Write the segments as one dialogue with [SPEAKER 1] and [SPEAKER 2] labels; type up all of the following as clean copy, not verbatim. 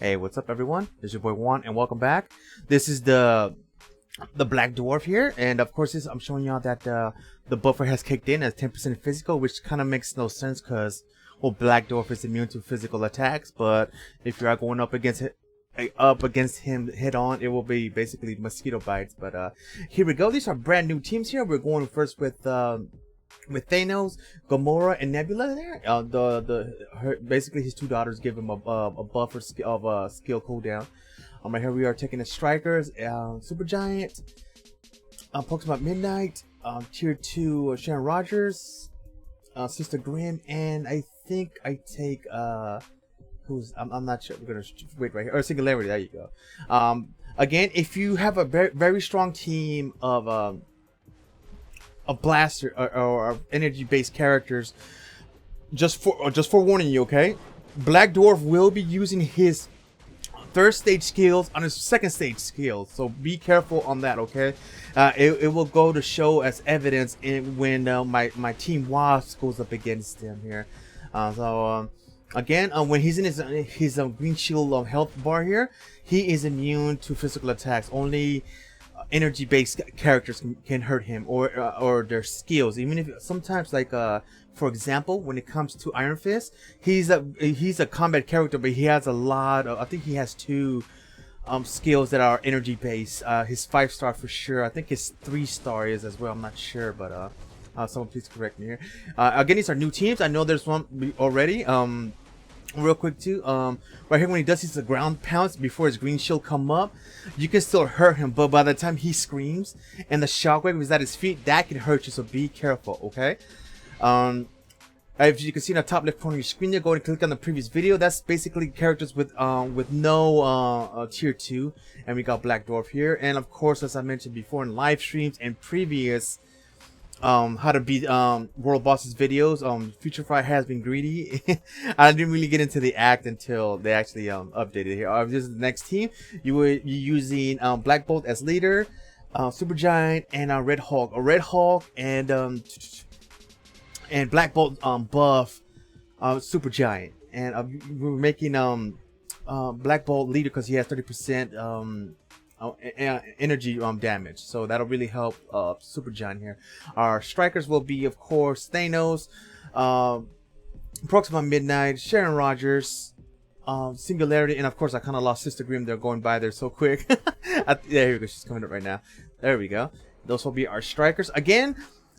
[SPEAKER 1] Hey, what's up everyone? This is your boy Juan and welcome back. This is the Black Dwarf here, and of course I'm showing y'all that the buffer has kicked in as 10% physical, which kind of makes no sense because, well, Black Dwarf is immune to physical attacks, but if you are going up against him head on, it will be basically mosquito bites. But here we go. These are brand new teams here. We're going first with Thanos, Gamora, and Nebula there. Basically his two daughters give him a buffer skill cooldown. Right here we are taking the strikers, Supergiant, Pokemon Midnight, tier 2 Sharon Rogers, Sister Grim, and I think I take I'm not sure. We're gonna wait right here. Or Singularity. There you go. Again, if you have a very strong team of blaster or energy-based characters, just forewarning you, okay? Black Dwarf will be using his third stage skills on his second stage skills, so be careful on that, okay? It will go to show as evidence when my team Wasp goes up against him here. Again, when he's in his green shield health bar here, he is immune to physical attacks. Only energy-based characters can hurt him or their skills. Even if sometimes, like for example, when it comes to Iron Fist, he's a combat character, but he has a lot of, I think he has 2 skills that are energy-based. His 5-star for sure. I think his 3-star is as well. I'm not sure, but someone please correct me here. Again, these are new teams. I know there's one already. Real quick too, right here when he does his ground pounce before his green shield come up, you can still hurt him, but by the time he screams and the shockwave is at his feet, that can hurt you, so be careful, okay? If you can see in the top left corner of your screen, you go and click on the previous video. That's basically characters with no tier 2, and we got Black Dwarf here. And of course, as I mentioned before in live streams and previous how to beat world bosses videos, Future Fry has been greedy. I didn't really get into the act until they actually updated here. This is the next team. You would be using Black Bolt as leader, Supergiant, and Red Hulk. Red Hulk and Black Bolt buff Supergiant, and we're making Black Bolt leader because he has 30% energy damage, so that'll really help Supergiant here. Our strikers will be, of course, Thanos, Pokemon Midnight, Sharon Rogers, Singularity, and of course I kind of lost Sister Grim. They're going by there so quick. There we go, she's coming up right now. There we go. Those will be our strikers. Again,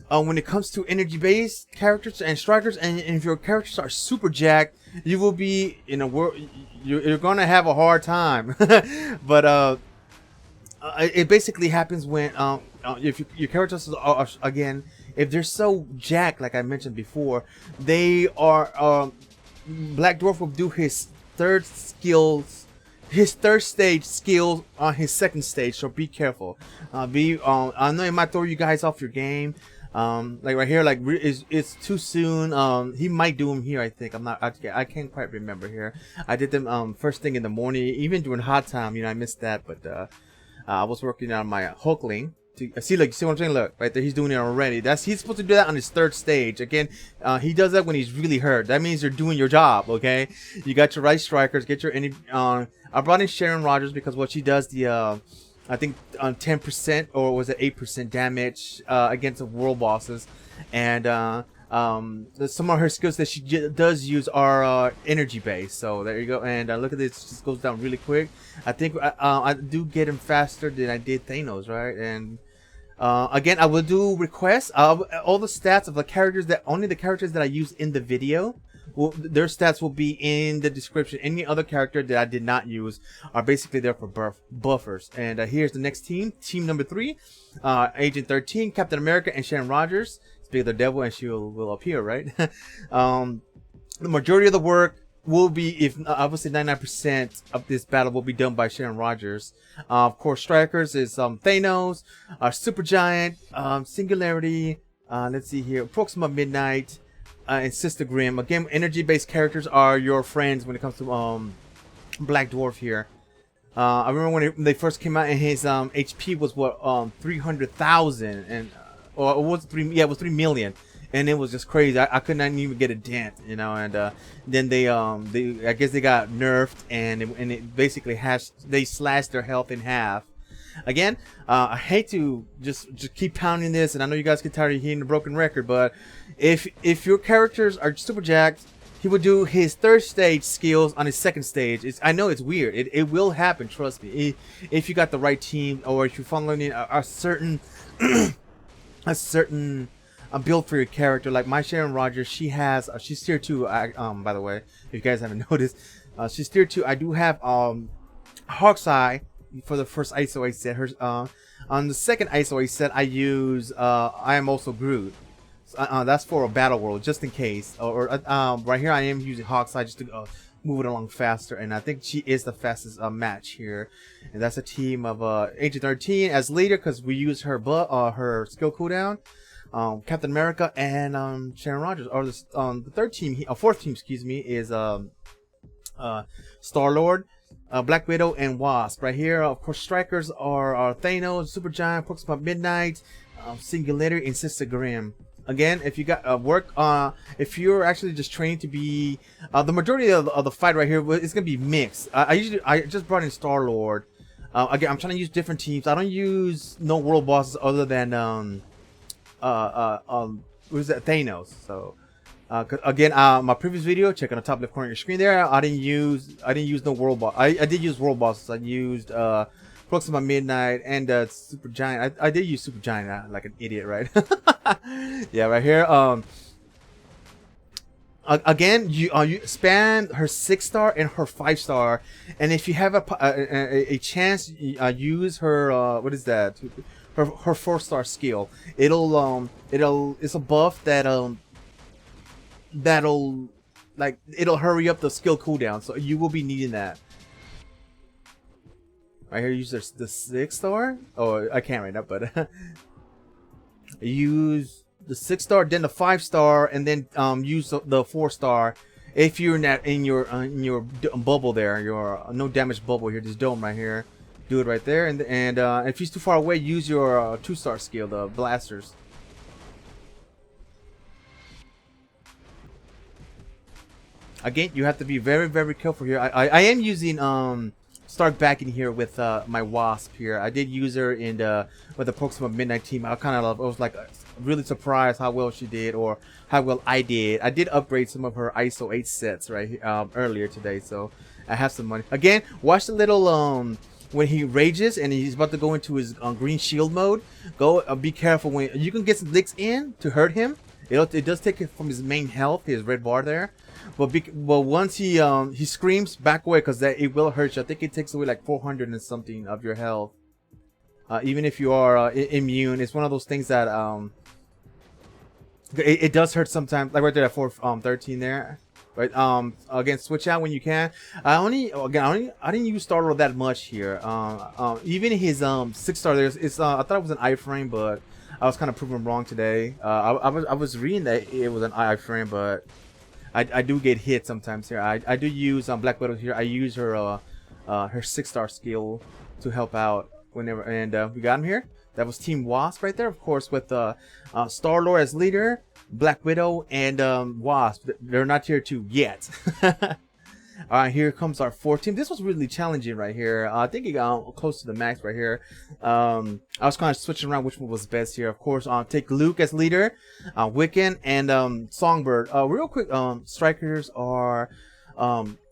[SPEAKER 1] when it comes to energy-based characters and strikers, and if your characters are super jacked, you will be in a world. You're gonna have a hard time. But it basically happens when if your characters are, again, if they're so jacked, like I mentioned before, they are Black Dwarf will do his third stage skills on his second stage, so be careful. I know it might throw you guys off your game. Like right here, like it's too soon. He might do them here, I think. I can't quite remember here. I did them first thing in the morning, even during hot time, you know, I missed that, but I was working on my Hulkling. See what I'm saying? Look, right there, he's doing it already. He's supposed to do that on his third stage. Again, he does that when he's really hurt. That means you're doing your job, okay? You got your right strikers. Get your I brought in Sharon Rogers because what she does, I think 10% or was it 8% damage against the world bosses, and some of her skills that she does use are energy based. So there you go. And look at this, it just goes down really quick. I think I do get him faster than I did Thanos, right? And again, I will do requests. All the stats of the characters only the characters that I use in the video, their stats will be in the description. Any other character that I did not use are basically there for buffers. And here's the next team. Team number 3, Agent 13, Captain America, and Sharon Rogers. Speak of the devil, and she will appear, right? The majority of the work will be, if obviously 99% of this battle will be done by Sharon Rogers. Of course, strikers is Thanos, Supergiant, Singularity. Let's see here, Pokemon Midnight, and Sister Grim. Again, energy-based characters are your friends when it comes to Black Dwarf here. I remember when they first came out, and his HP was what 300,000, and or it was 3 million. and it was just crazy. I could not even get a dent, you know. And then they I guess they got nerfed, and it basically they slashed their health in half. Again, I hate to just keep pounding this, and I know you guys get tired of hearing the broken record, but if your characters are super jacked, he would do his third stage skills on his second stage. I know it's weird. It will happen, trust me. If you got the right team, or if you're following a certain a certain build for your character. Like my Sharon Rogers, she's tier 2. By the way, if you guys haven't noticed, she's tier 2. I do have Hawkeye for the first ISO set. On the second ISO set, I use I am also Groot. That's for a battle world, just in case. Right here, I am using Hawkeye just to move it along faster, and I think she is the fastest match here. And that's a team of Agent 13 as leader, because we use her skill cooldown. Captain America and Sharon Rogers. Or the third team, fourth team, excuse me, is Star-Lord, Black Widow, and Wasp. Right here, of course, strikers are Thanos, Supergiant, Proxima Midnight, Singularity, and Sister Grimm. Again, if you got if you're actually just trained to be the majority of the fight right here is gonna be mixed. I just brought in Star-Lord. Again, I'm trying to use different teams. I don't use no world bosses other than what is that, Thanos. So again, my previous video, check on the top left corner of your screen there. I didn't use no world boss. I did use world bosses. I used Proxima Midnight and Supergiant. I did use Supergiant like an idiot, right? Yeah, right here. Again, you spam her 6-star and her 5-star, and if you have a chance, use her what is that? Her 4-star skill. It's a buff that'll hurry up the skill cooldown, so you will be needing that. Right here, use the 6-star. Oh, I can't right now, but use the 6-star, then the 5-star, and then use the 4-star. If you're in your bubble there, your no damage bubble here, this dome right here, do it right there. And if he's too far away, use your 2-star skill, the blasters. Again, you have to be very, very careful here. I am using Stark back in here with my Wasp here. I did use her in with the Proxima Midnight team. I was like really surprised how well she did, or how well I did. I did upgrade some of her ISO 8 sets right earlier today, so I have some money. Again, watch the little when he rages and he's about to go into his green shield mode. Be careful when you can get some licks in to hurt him. It does take it from his main health, his red bar there. But once he screams, back away, because it will hurt you. I think it takes away like 400 and something of your health. Even if you are immune, it's one of those things that it does hurt sometimes. Like right there at 413 there. Right. Again, switch out when you can. I didn't use Star-Lord that much here. Even his 6-star there, I thought it was an iframe, but I was kind of proven wrong today. I was reading that it was an iframe, but I do get hit sometimes here. I do use Black Widow here. I use her 6-star skill to help out whenever. And we got him here. That was Team Wasp right there, of course, with Star-Lord as leader, Black Widow, and Wasp. They're not tier 2 yet. Alright, here comes our 4th team. This was really challenging right here. I think it got close to the max right here. I was kind of switching around which one was best here. Of course, take Luke as leader, Wiccan, and Songbird. Real quick, strikers are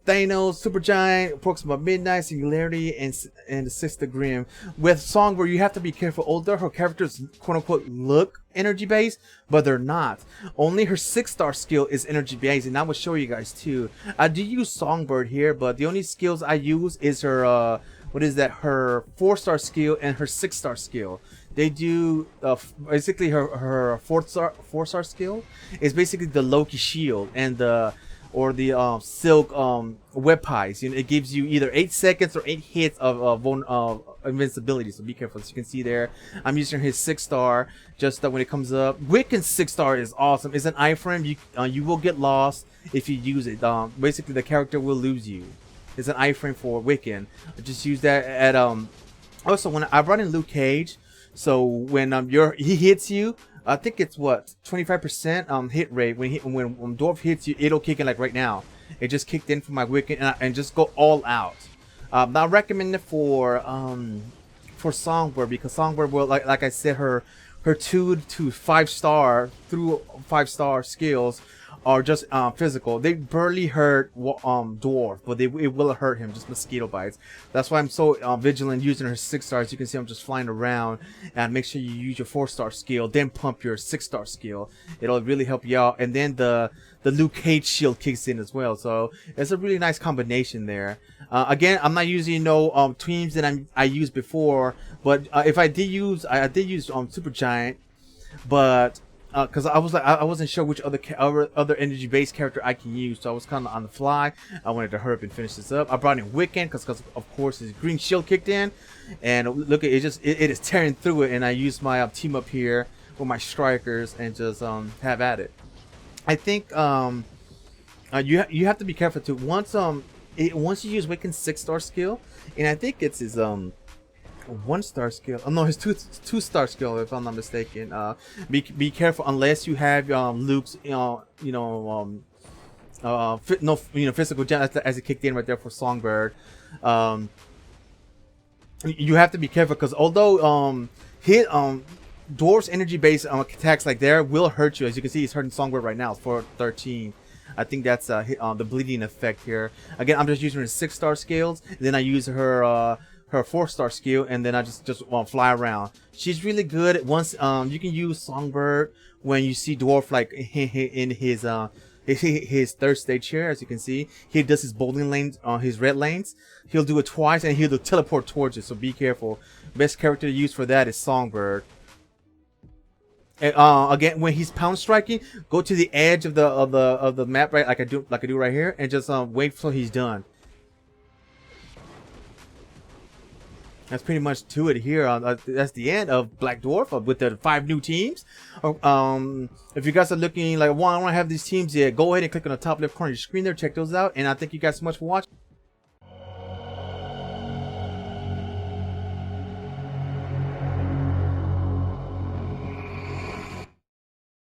[SPEAKER 1] Thanos, Supergiant, Proxima Midnight, Singularity, and the Sister Grimm. With Songbird, you have to be careful. Although her characters, quote-unquote, look energy-based, but they're not. Only her 6-star skill is energy-based, and I will show you guys, too. I do use Songbird here, but the only skills I use is her, what is that, her 4-star skill and her 6-star skill. They do, basically, her 4-star skill is basically the Loki shield, and the silk web pies. You know, it gives you either 8 seconds or 8 hits of invincibility, so be careful. As you can see there, I'm using his 6-star just when it comes up. Wiccan's 6-star is awesome. It's an iframe. You will get lost if you use it. Basically the character will lose you. It's an iframe for Wiccan. I just use that at also when I brought in Luke Cage. So when he hits you, I think it's what 25% hit rate when Dwarf hits you, it'll kick in like right now. It just kicked in for my Wiccan and just go all out. Now recommended for Songbird, because Songbird will like I said, her 2 to 5 star through 5 star skills are just physical. They barely hurt Dwarf, but it will hurt him, just mosquito bites. That's why I'm so vigilant using her 6 stars. You can see I'm just flying around, and make sure you use your 4-star skill, then pump your 6-star skill. It'll really help you out. And then the Luke Cage shield kicks in as well, so it's a really nice combination there. Again, I'm not using no teams that I used before, but if I did use Supergiant, but because I wasn't sure which other energy based character I can use, so I was kind of on the fly. I wanted to hurry up and finish this up. I brought in Wiccan because of course his green shield kicked in, and look at it, it is tearing through it. And I used my team up here with my strikers and just have at it. I think you have to be careful too. Once you use Wiccan's 6-star skill, and I think it's his 1-star skill. Oh no, his 2-star skill, if I'm not mistaken. Be careful unless you have Luke's physical gem as it kicked in right there for Songbird. You have to be careful because although Dwarf's energy based attacks like there will hurt you, as you can see he's hurting Songbird right now for 13. I think that's the bleeding effect here. Again, I'm just using her 6-star skills, then I use her 4-star skill, and then I just fly around. She's really good. Once you can use Songbird when you see Dwarf like in his third stage here. As you can see, he does his bowling lanes on his red lanes. He'll do it twice, and he'll teleport towards it. So be careful. Best character to use for that is Songbird. And, again, when he's pound striking, go to the edge of the map, right, like I do right here, and just wait till he's done. That's pretty much to it here. That's the end of Black Dwarf with the 5 new teams. If you guys are looking like, well, I don't have these teams yet, go ahead and click on the top left corner of your screen there, check those out, and I thank you guys so much for watching.